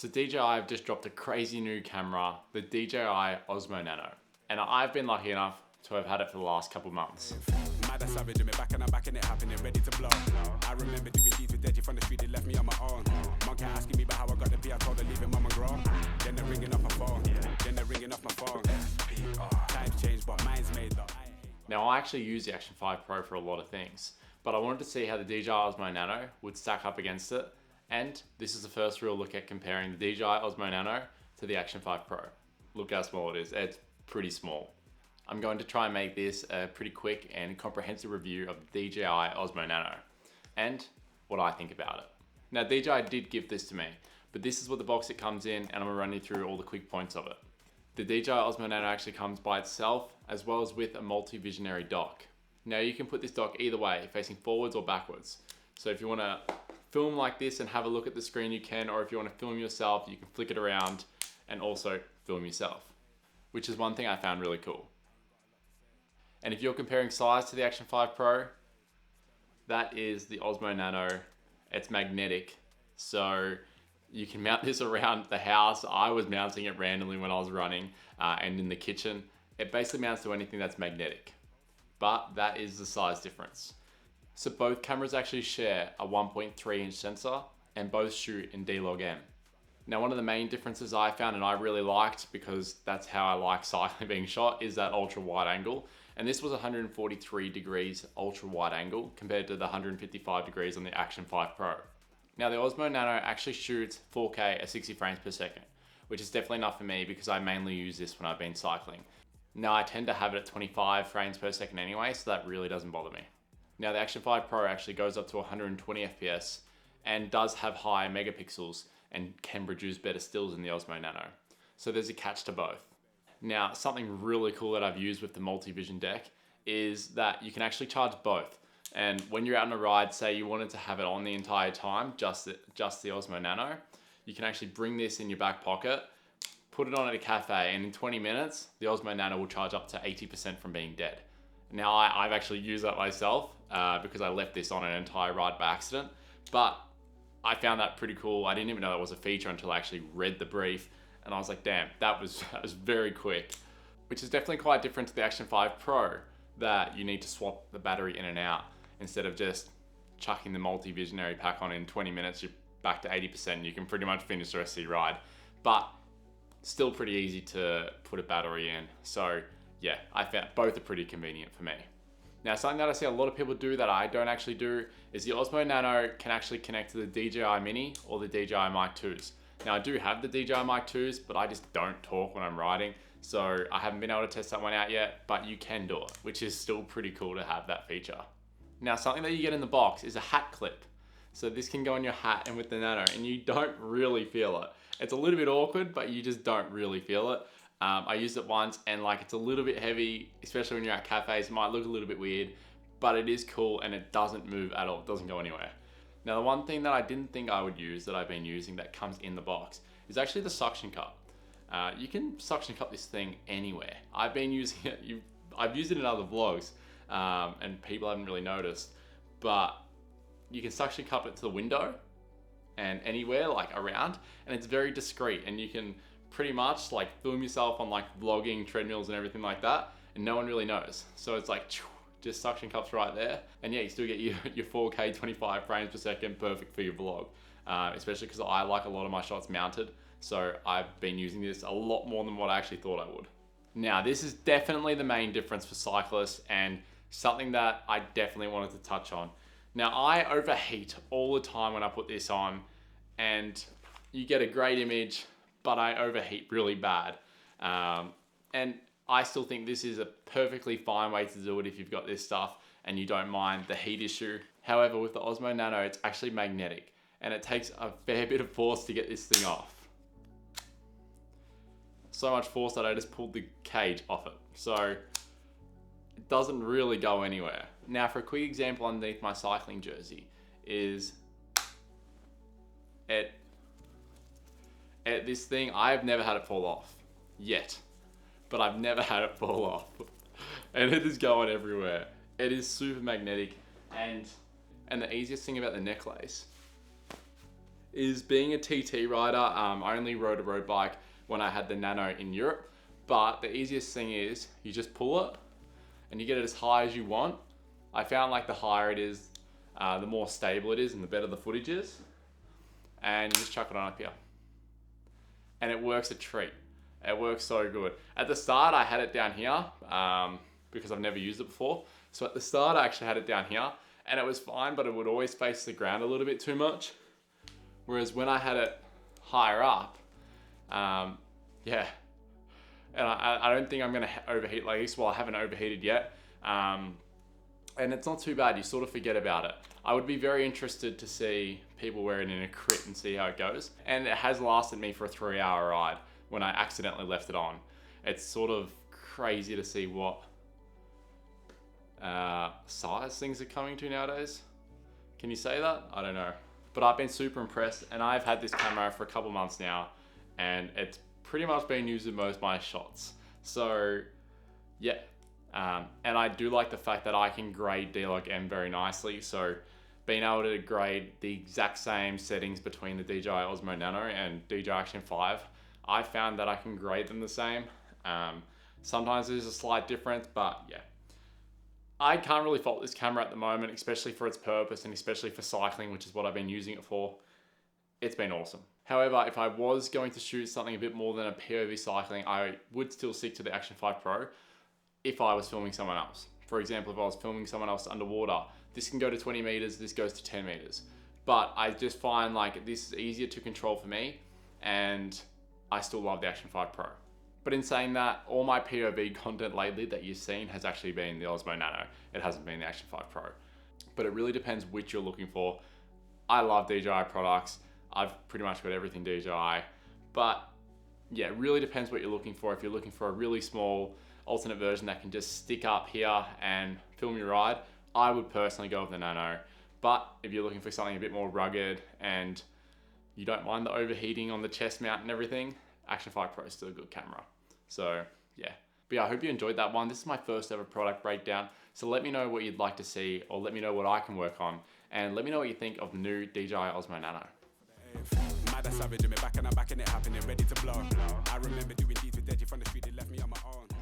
So DJI have just dropped a crazy new camera, the DJI Osmo Nano. And I've been lucky enough to have had it for the last couple months. I remember doing these with Deji from the street, they left me on my own. Monkey asking me about how I got the beat, I told her leave it, mama grow. Then they're ringing off my phone, Times changed, but mine's made though. Now I actually use the Action 5 Pro for a lot of things, but I wanted to see how the DJI Osmo Nano would stack up against it. And this is the first real look at comparing the DJI Osmo Nano to the Action 5 Pro. Look how small it is, it's pretty small. I'm going to try and make this a pretty quick and comprehensive review of the DJI Osmo Nano and what I think about it. Now DJI did give this to me, but this is what the box it comes in, and I'm gonna run you through all the quick points of it. The DJI Osmo Nano actually comes by itself as well as with a multi-visionary dock. Now you can put this dock either way, facing forwards or backwards. So if you wanna film like this and have a look at the screen, you can, or if you wanna film yourself, you can flick it around and also film yourself, which is one thing I found really cool. And if you're comparing size to the Action 5 Pro, that is the Osmo Nano. It's magnetic, so you can mount this around the house. I was mounting it randomly when I was running and in the kitchen. It basically mounts to anything that's magnetic, but that is the size difference. So both cameras actually share a 1.3 inch sensor and both shoot in D-Log-M. Now one of the main differences I found and I really liked, because that's how I like cycling being shot, is that ultra wide angle. And this was 143 degrees ultra wide angle compared to the 155 degrees on the Action 5 Pro. Now the Osmo Nano actually shoots 4K at 60 frames per second, which is definitely enough for me because I mainly use this when I've been cycling. Now I tend to have it at 25 frames per second anyway, so that really doesn't bother me. Now the Action 5 Pro actually goes up to 120 FPS and does have higher megapixels and can produce better stills than the Osmo Nano. So there's a catch to both. Now, something really cool that I've used with the multi-vision deck is that you can actually charge both. And when you're out on a ride, say you wanted to have it on the entire time, just the Osmo Nano, you can actually bring this in your back pocket, put it on at a cafe, and in 20 minutes, the Osmo Nano will charge up to 80% from being dead. Now, I've actually used that myself because I left this on an entire ride by accident, but I found that pretty cool. I didn't even know that was a feature until I actually read the brief, and I was like, damn, that was very quick. Which is definitely quite different to the Action 5 Pro, that you need to swap the battery in and out instead of just chucking the multi-visionary pack on in 20 minutes, you're back to 80%, and you can pretty much finish the rest of your ride. But still pretty easy to put a battery in. So yeah, I found both are pretty convenient for me. Now, something that I see a lot of people do that I don't actually do is the Osmo Nano can actually connect to the DJI Mini or the DJI Mic 2s. Now, I do have the DJI Mic 2s, but I just don't talk when I'm riding, so I haven't been able to test that one out yet, but you can do it, which is still pretty cool to have that feature. Now, something that you get in the box is a hat clip. So this can go on your hat and with the Nano, and you don't really feel it. It's a little bit awkward, but you just don't really feel it. I used it once and like it's a little bit heavy, especially when you're at cafes. It might look a little bit weird, but it is cool and it doesn't move at all. It doesn't go anywhere. Now the one thing that I didn't think I would use that I've been using that comes in the box is actually the suction cup. You can suction cup this thing anywhere. I've been using it, I've used it in other vlogs and people haven't really noticed, but you can suction cup it to the window and anywhere like around, and it's very discreet, and you can pretty much like film yourself on like vlogging treadmills and everything like that, and no one really knows. So it's like just suction cups right there, and yeah, you still get your 4K 25 frames per second, perfect for your vlog, especially because I like a lot of my shots mounted, so I've been using this a lot more than what I actually thought I would. Now this is definitely the main difference for cyclists and something that I definitely wanted to touch on. Now I overheat all the time when I put this on, and you get a great image, but I overheat really bad. And I still think this is a perfectly fine way to do it if you've got this stuff and you don't mind the heat issue. However, with the Osmo Nano, it's actually magnetic, and it takes a fair bit of force to get this thing off. So much force that I just pulled the cage off it. So it doesn't really go anywhere. Now for a quick example underneath my cycling jersey is this thing, I've never had it fall off yet, but I've never had it fall off, and it is going everywhere. It is super magnetic, and the easiest thing about the necklace is being a TT rider. I only rode a road bike when I had the Nano in Europe, but the easiest thing is you just pull it and you get it as high as you want. I found like the higher it is, the more stable it is and the better the footage is. And you just chuck it on up here. And it works a treat. It works so good. At the start, I had it down here because I've never used it before. So at the start, I actually had it down here and it was fine, but it would always face the ground a little bit too much. Whereas when I had it higher up, yeah. And I don't think I'm gonna overheat like this. Well, I haven't overheated yet. And it's not too bad, you sort of forget about it. I would be very interested to see people wear it in a crit and see how it goes. And it has lasted me for a 3-hour ride when I accidentally left it on. It's sort of crazy to see what size things are coming to nowadays. Can you say that? I don't know. But I've been super impressed, and I've had this camera for a couple months now, and it's pretty much been used in most of my shots. So yeah. And I do like the fact that I can grade D-Log-M very nicely. So being able to grade the exact same settings between the DJI Osmo Nano and DJI Action 5, I found that I can grade them the same. Sometimes there's a slight difference, but yeah. I can't really fault this camera at the moment, especially for its purpose and especially for cycling, which is what I've been using it for. It's been awesome. However, if I was going to shoot something a bit more than a POV cycling, I would still stick to the Action 5 Pro. If I was filming someone else. For example, if I was filming someone else underwater, this can go to 20 meters, this goes to 10 meters. But I just find like this is easier to control for me, and I still love the Action 5 Pro. But in saying that, all my POV content lately that you've seen has actually been the Osmo Nano. It hasn't been the Action 5 Pro. But it really depends which you're looking for. I love DJI products. I've pretty much got everything DJI. But yeah, it really depends what you're looking for. If you're looking for a really small alternate version that can just stick up here and film your ride, I would personally go with the Nano. But if you're looking for something a bit more rugged and you don't mind the overheating on the chest mount and everything, Action 5 Pro is still a good camera. So yeah. But yeah, I hope you enjoyed that one. This is my first ever product breakdown. So let me know what you'd like to see, or let me know what I can work on, and let me know what you think of the new DJI Osmo Nano. Mad as savage, me back and I'm back and it happening, ready to blow. I remember doing deeds with Deji from the street, they left me on my own.